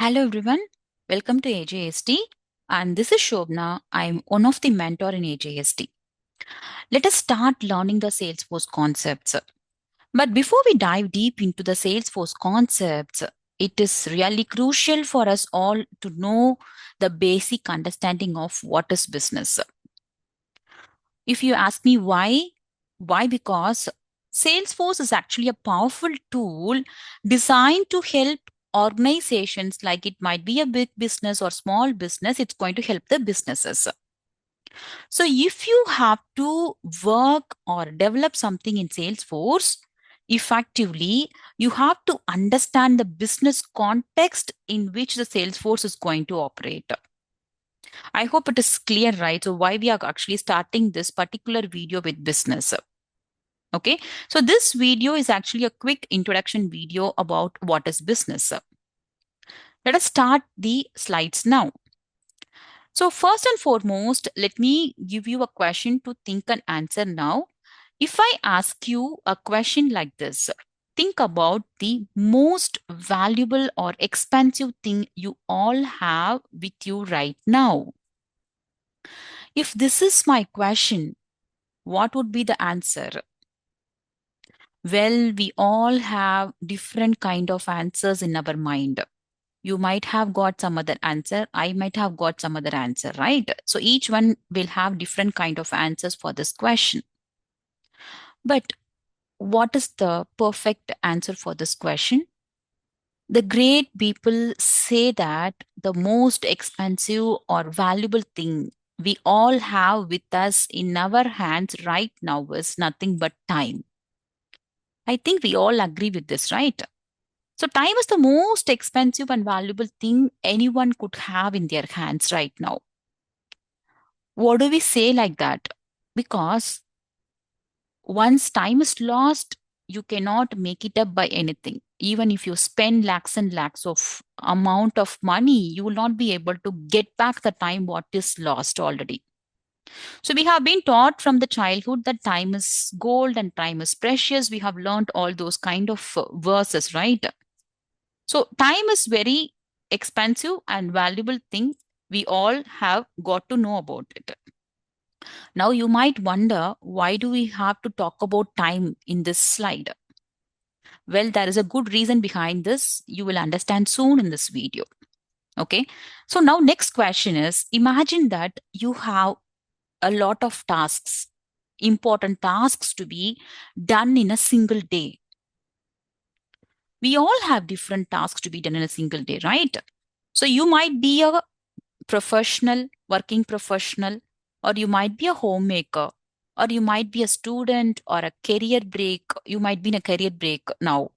Hello everyone, welcome to AJST and this is Shobna. I'm one of the mentor in AJST. Let us start learning the Salesforce concepts. But before we dive deep into the Salesforce concepts, it is really crucial for us all to know the basic understanding of what is business. If you ask me why? Because Salesforce is actually a powerful tool designed to help organizations, like it might be a big business or small business, it's going to help the businesses. So if you have to work or develop something in Salesforce effectively, you have to understand the business context in which the Salesforce is going to operate. I hope it is clear, right? So why we are actually starting this particular video with business. Okay, so this video is actually a quick introduction video about what is business. Let us start the slides now. So first and foremost, let me give you a question to think and answer now. If I ask you a question like this, think about the most valuable or expensive thing you all have with you right now. If this is my question, what would be the answer? Well, we all have different kind of answers in our mind. You might have got some other answer. I might have got some other answer, right? So each one will have different kind of answers for this question. But what is the perfect answer for this question? The great people say that the most expensive or valuable thing we all have with us in our hands right now is nothing but time. I think we all agree with this, right? So, time is the most expensive and valuable thing anyone could have in their hands right now. What do we say like that? Because once time is lost, you cannot make it up by anything. Even if you spend lakhs and lakhs of amount of money, you will not be able to get back the time what is lost already. So we have been taught from the childhood that time is gold and time is precious. We have learned all those kind of verses, right? So time is very expensive and valuable thing. We all have got to know about it. Now you might wonder, why do we have to talk about time in this slide? Well, there is a good reason behind this. You will understand soon in this video. Okay. So now next question is, imagine that you have a lot of tasks, important tasks to be done in a single day. We all have different tasks to be done in a single day, right? So you might be a professional, working professional, or you might be a homemaker, or you might be a student or a career break. You might be in a career break now.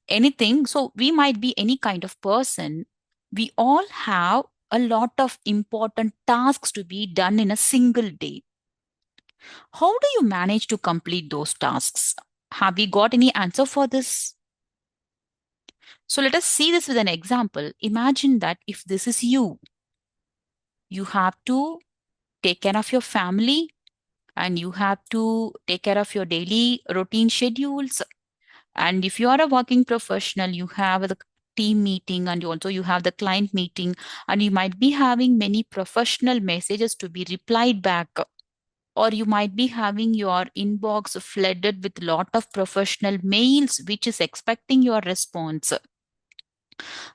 Anything. So we might be any kind of person. We all have a lot of important tasks to be done in a single day. How do you manage to complete those tasks? Have we got any answer for this? So let us see this with an example. Imagine that if this is you, you have to take care of your family and you have to take care of your daily routine schedules. And if you are a working professional, you have the team meeting and also you have the client meeting, and you might be having many professional messages to be replied back, or you might be having your inbox flooded with lot of professional mails which is expecting your response,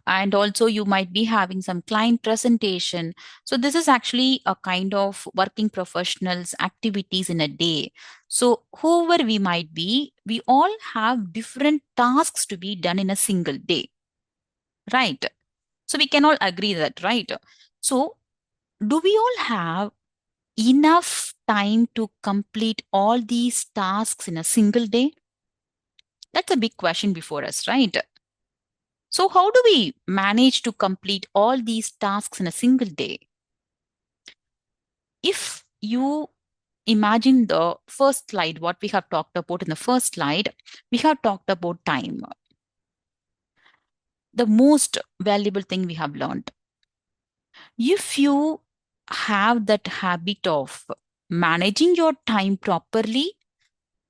and also you might be having some client presentation. So this is actually a kind of working professionals activities in a day. So whoever we might be, we all have different tasks to be done in a single day, right? So we can all agree that, right? So do we all have enough time to complete all these tasks in a single day? That's a big question before us, right? So, how do we manage to complete all these tasks in a single day? If you imagine the first slide, what we have talked about in the first slide, we have talked about time, the most valuable thing we have learned. If you have that habit of managing your time properly,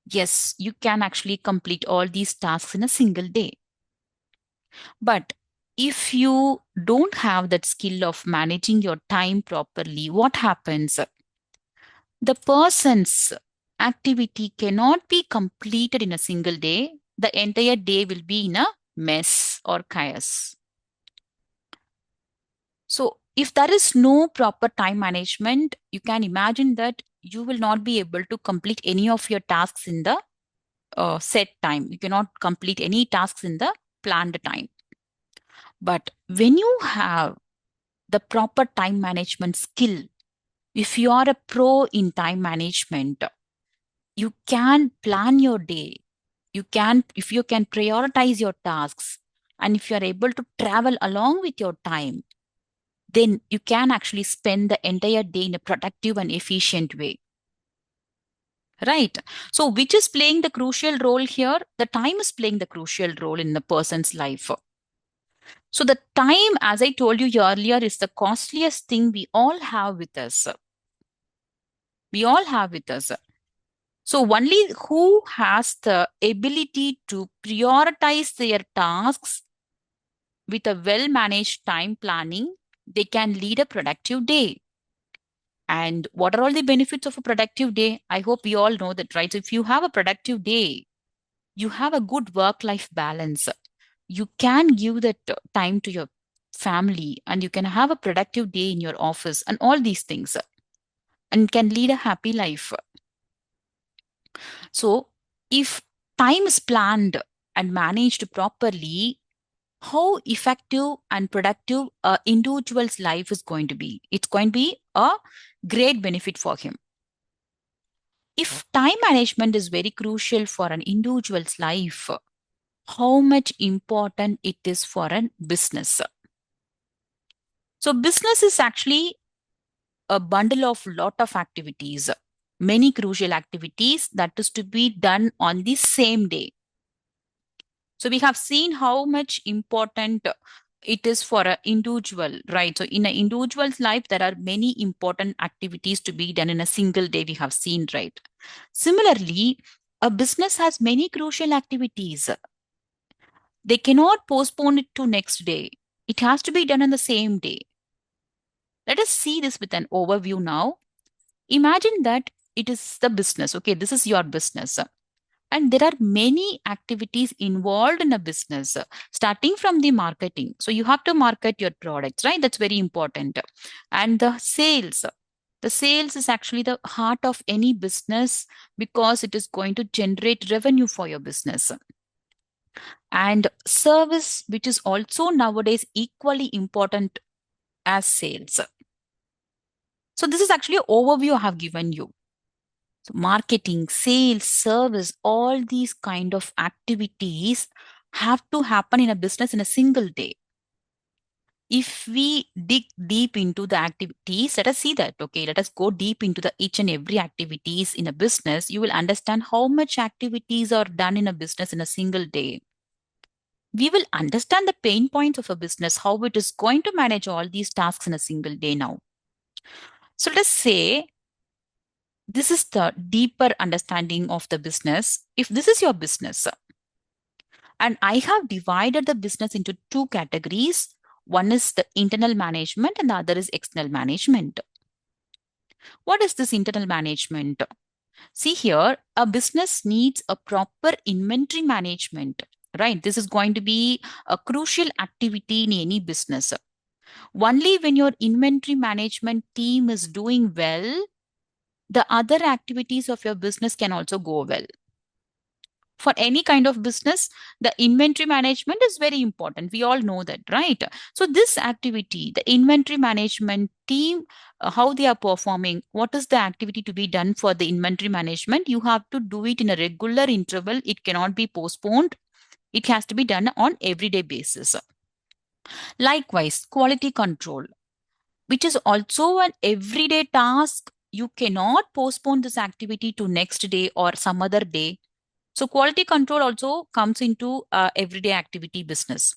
yes, you can actually complete all these tasks in a single day. But if you don't have that skill of managing your time properly, what happens? The person's activity cannot be completed in a single day. The entire day will be in a mess or chaos. So, if there is no proper time management, you can imagine that you will not be able to complete any of your tasks in the set time. You cannot complete any tasks in the planned time. But when you have the proper time management skill, if you are a pro in time management, you can plan your day. If you can prioritize your tasks, and if you are able to travel along with your time, then you can actually spend the entire day in a productive and efficient way. Right. So, which is playing the crucial role here? The time is playing the crucial role in the person's life. So, the time, as I told you earlier, is the costliest thing we all have with us. We all have with us. So, only who has the ability to prioritize their tasks with a well managed time planning, they can lead a productive day. And what are all the benefits of a productive day? I hope we all know that, right? So, if you have a productive day, you have a good work life balance. You can give that time to your family and you can have a productive day in your office and all these things and can lead a happy life. So, if time is planned and managed properly, how effective and productive a individual's life is going to be? It's going to be a great benefit for him. If time management is very crucial for an individual's life, how much important it is for a business? So business is actually a bundle of lot of activities, many crucial activities that is to be done on the same day. So we have seen how much important it is for an individual, right? So in an individual's life, there are many important activities to be done in a single day. We have seen, right? Similarly, a business has many crucial activities. They cannot postpone it to next day. It has to be done on the same day. Let us see this with an overview now. Imagine that it is the business. Okay, this is your business. And there are many activities involved in a business, starting from the marketing. So you have to market your products, right? That's very important. And the sales. The sales is actually the heart of any business because it is going to generate revenue for your business. And service, which is also nowadays equally important as sales. So this is actually an overview I have given you. So marketing, sales, service, all these kind of activities have to happen in a business in a single day. If we dig deep into the activities, let us see that. Okay, let us go deep into the each and every activities in a business. You will understand how much activities are done in a business in a single day. We will understand the pain points of a business, how it is going to manage all these tasks in a single day now. So let's say this is the deeper understanding of the business. If this is your business, and I have divided the business into two categories, one is the internal management and the other is external management. What is this internal management? See here, a business needs a proper inventory management, right? This is going to be a crucial activity in any business. Only when your inventory management team is doing well, the other activities of your business can also go well. For any kind of business, the inventory management is very important. We all know that, right? So, this activity, the inventory management team, how they are performing, what is the activity to be done for the inventory management? You have to do it in a regular interval. It cannot be postponed. It has to be done on everyday basis. Likewise, quality control, which is also an everyday task. You cannot postpone this activity to next day or some other day. So quality control also comes into everyday activity business.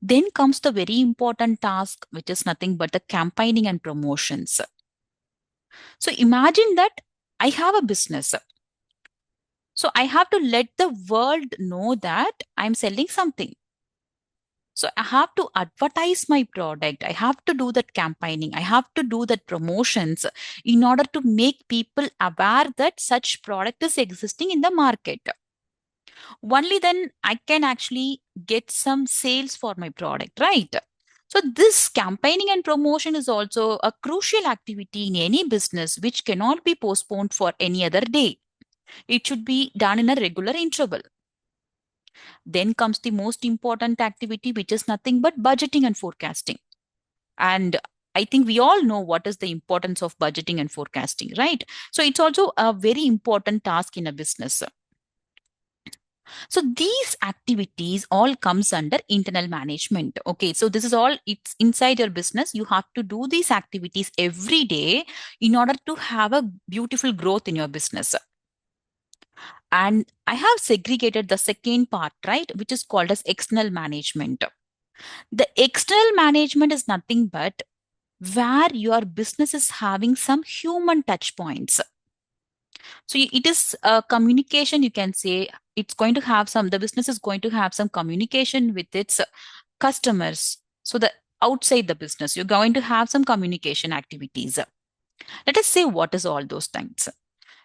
Then comes the very important task, which is nothing but the campaigning and promotions. So imagine that I have a business. So I have to let the world know that I'm selling something. So I have to advertise my product. I have to do that campaigning. I have to do that promotions in order to make people aware that such product is existing in the market. Only then I can actually get some sales for my product, right? So this campaigning and promotion is also a crucial activity in any business which cannot be postponed for any other day. It should be done in a regular interval. Then comes the most important activity, which is nothing but budgeting and forecasting. And I think we all know what is the importance of budgeting and forecasting, right? So it's also a very important task in a business. So these activities all comes under internal management. Okay, so this is all, it's inside your business. You have to do these activities every day in order to have a beautiful growth in your business. And I have segregated the second part, right, which is called as external management. The external management is nothing but where your business is having some human touch points. So it is a communication, you can say. It's going to have some, the business is going to have some communication with its customers. So the outside the business, you're going to have some communication activities. Let us say what is all those things.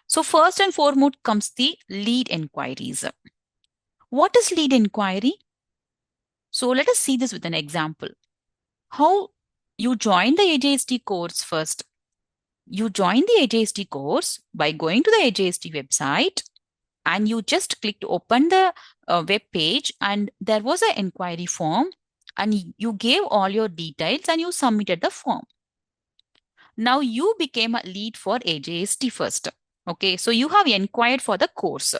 So first and foremost comes the lead inquiries. What is lead inquiry? So let us see this with an example. How you join the AJST course first. You join the AJST course by going to the AJST website, and you just click to open the web page, and there was an inquiry form, and you gave all your details and you submitted the form. Now you became a lead for AJST first. Okay, so you have inquired for the course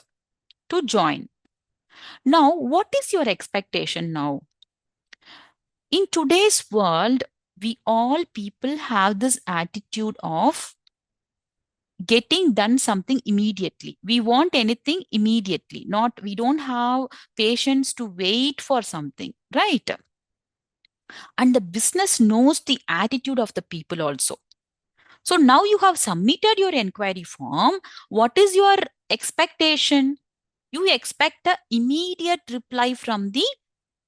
to join. Now, what is your expectation now? In today's world, we all people have this attitude of getting done something immediately. We want anything immediately. Not, we don't have patience to wait for something, right? And the business knows the attitude of the people also. So now you have submitted your inquiry form. What is your expectation? You expect an immediate reply from the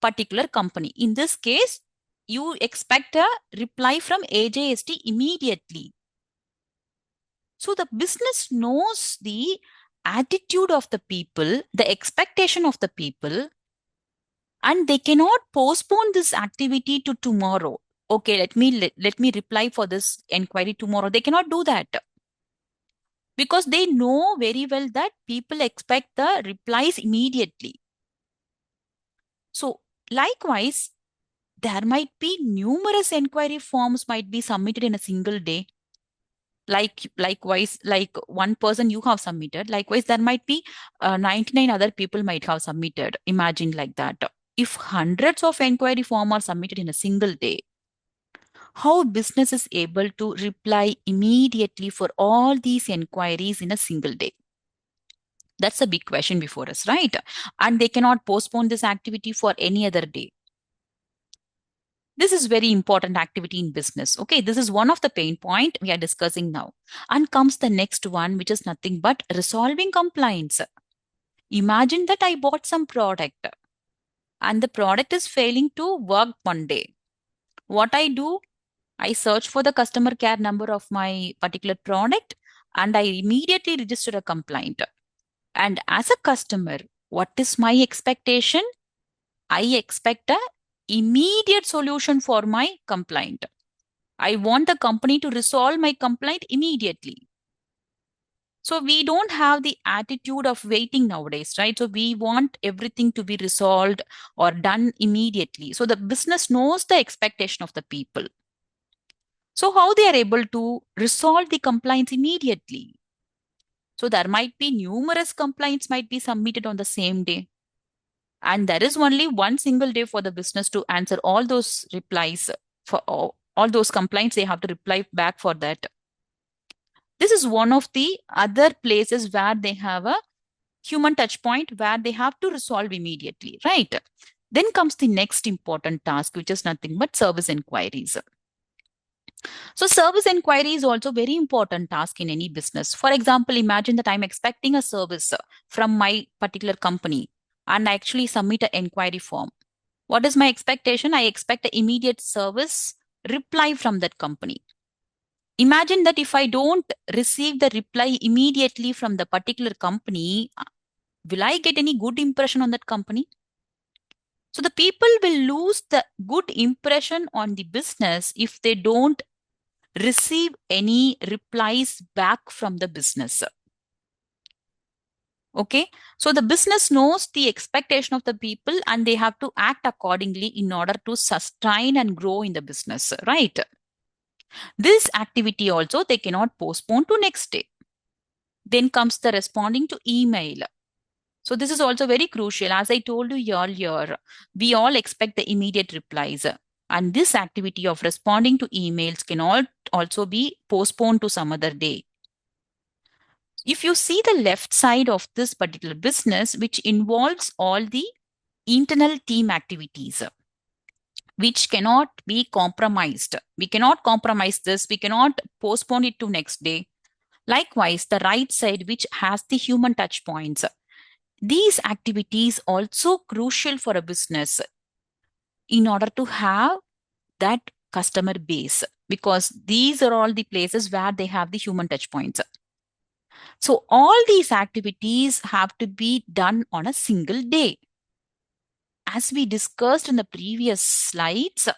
particular company. In this case, you expect a reply from AJST immediately. So the business knows the attitude of the people, the expectation of the people, and they cannot postpone this activity to tomorrow. Okay, let me reply for this inquiry tomorrow. They cannot do that because they know very well that people expect the replies immediately. So likewise, there might be numerous inquiry forms might be submitted in a single day. Likewise, like one person you have submitted, likewise there might be 99 other people might have submitted. Imagine like that. If hundreds of inquiry form are submitted in a single day, how business is able to reply immediately for all these inquiries in a single day? That's a big question before us, right? And they cannot postpone this activity for any other day. This is very important activity in business. Okay, this is one of the pain point we are discussing now. And comes the next one, which is nothing but resolving complaints. Imagine that I bought some product and the product is failing to work one day. What I do, I search for the customer care number of my particular product and I immediately register a complaint. And as a customer, what is my expectation? I expect a immediate solution for my complaint. I want the company to resolve my complaint immediately. So we don't have the attitude of waiting nowadays, right? So we want everything to be resolved or done immediately. So the business knows the expectation of the people. So how they are able to resolve the complaints immediately? So there might be numerous complaints might be submitted on the same day. And there is only one single day for the business to answer all those replies for all those complaints. They have to reply back for that. This is one of the other places where they have a human touch point where they have to resolve immediately, right? Then comes the next important task, which is nothing but service inquiries. So service inquiry is also very important task in any business. For example, imagine that I'm expecting a service from my particular company and I actually submit an inquiry form. What is my expectation? I expect an immediate service reply from that company. Imagine that if I don't receive the reply immediately from the particular company, will I get any good impression on that company? So the people will lose the good impression on the business if they don't receive any replies back from the business. Okay. So the business knows the expectation of the people and they have to act accordingly in order to sustain and grow in the business, right? This activity also they cannot postpone to next day. Then comes the responding to email. So this is also very crucial. As I told you earlier, we all expect the immediate replies. And this activity of responding to emails can also be postponed to some other day. If you see the left side of this particular business, which involves all the internal team activities, which cannot be compromised. We cannot compromise this. We cannot postpone it to next day. Likewise, the right side, which has the human touch points. These activities also crucial for a business in order to have that customer base, because these are all the places where they have the human touch points. So all these activities have to be done on a single day. As we discussed in the previous slides,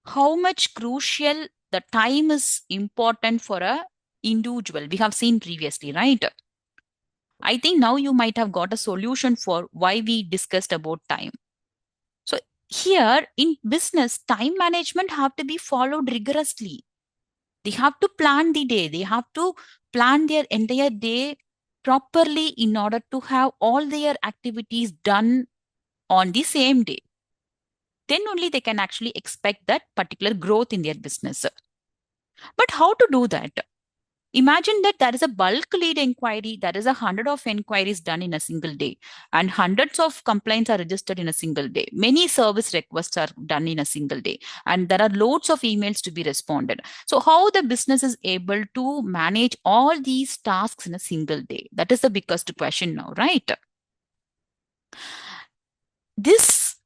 how much crucial the time is important for a individual. We have seen previously, right? I think now you might have got a solution for why we discussed about time. So here in business, time management have to be followed rigorously. They have to plan the day. They have to plan their entire day properly in order to have all their activities done on the same day. Then only they can actually expect that particular growth in their business. But how to do that? Imagine that there is a bulk lead inquiry, there is 100 of inquiries done in a single day, and hundreds of complaints are registered in a single day. Many service requests are done in a single day, and there are loads of emails to be responded. So, how the business is able to manage all these tasks in a single day? That is the biggest question now, right? This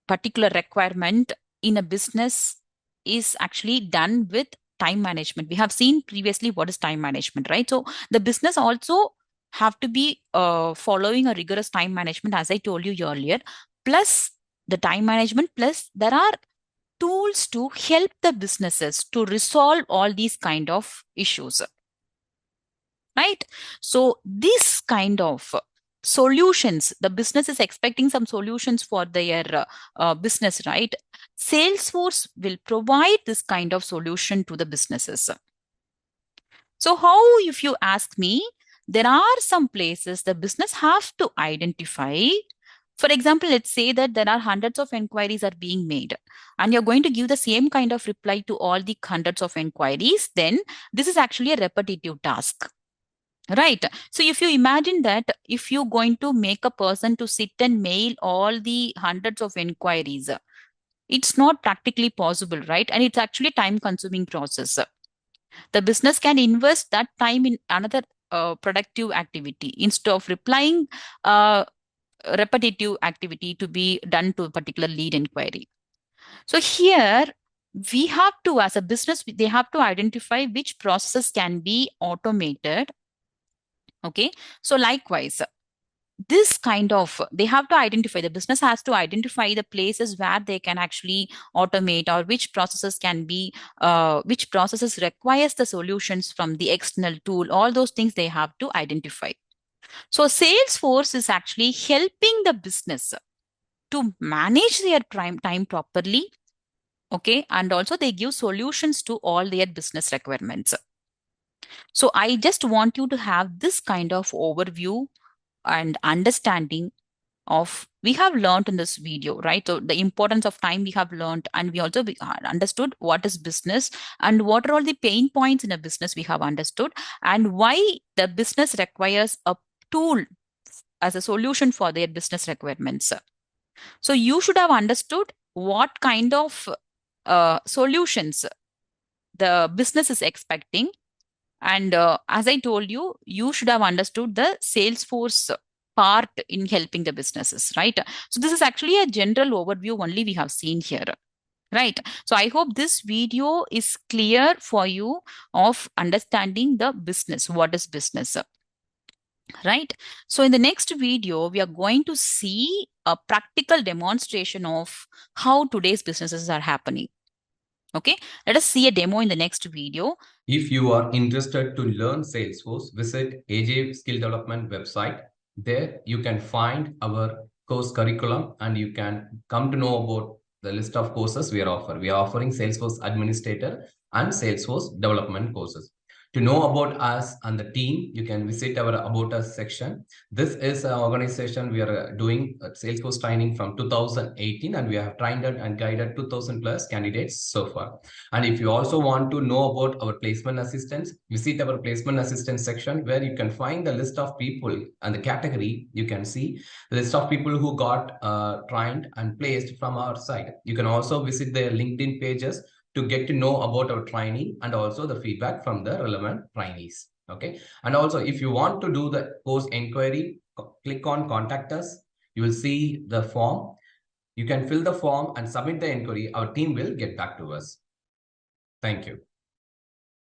particular requirement in a business is actually done with time management. We have seen previously what is time management, right? So the business also have to be following a rigorous time management, as I told you earlier. Plus the time management, plus there are tools to help the businesses to resolve all these kind of issues, right? So this kind of solutions, the business is expecting some solutions for their business, right? Salesforce will provide this kind of solution to the businesses. So how, if you ask me, there are some places the business have to identify. For example, let's say that there are hundreds of inquiries are being made and you're going to give the same kind of reply to all the hundreds of inquiries, then this is actually a repetitive task. Right. So if you imagine that if you're going to make a person to sit and mail all the hundreds of inquiries, it's not practically possible, right? And it's actually a time consuming process. The business can invest that time in another productive activity instead of replying repetitive activity to be done to a particular lead inquiry. So here we have to, as a business, they have to identify which processes can be automated. Okay. So likewise, this kind of, they have to identify, the business has to identify the places where they can actually automate, or which processes can be which processes requires the solutions from the external tool. All those things they have to identify. So Salesforce is actually helping the business to manage their time properly. Okay. And also they give solutions to all their business requirements. So I just want you to have this kind of overview and understanding of, we have learned in this video, right? So the importance of time we have learned, and we also understood what is business and what are all the pain points in a business we have understood, and why the business requires a tool as a solution for their business requirements. So you should have understood what kind of solutions the business is expecting. And as I told you, you should have understood the Salesforce part in helping the businesses, right? So this is actually a general overview only we have seen here. Right. So I hope this video is clear for you of understanding the business. What is business? Right. So in the next video, we are going to see a practical demonstration of how today's businesses are happening. Okay. Let us see a demo in the next video. If you are interested to learn Salesforce, visit AJ Skill Development website. There you can find our course curriculum and you can come to know about the list of courses we are offering. We are offering Salesforce Administrator and Salesforce Development courses. To know about us and the team, you can visit our About Us section. This is an organization we are doing Salesforce training from 2018 and we have trained and guided 2000 plus candidates so far. And if you also want to know about our placement assistance, visit our placement assistance section where you can find the list of people and the category. You can see the list of people who got trained and placed from our side. You can also visit their LinkedIn pages to get to know about our training and also the feedback from the relevant trainees. Okay. And also, if you want to do the course inquiry, click on contact us. You will see the form. You can fill the form and submit the inquiry. Our team will get back to us. Thank you.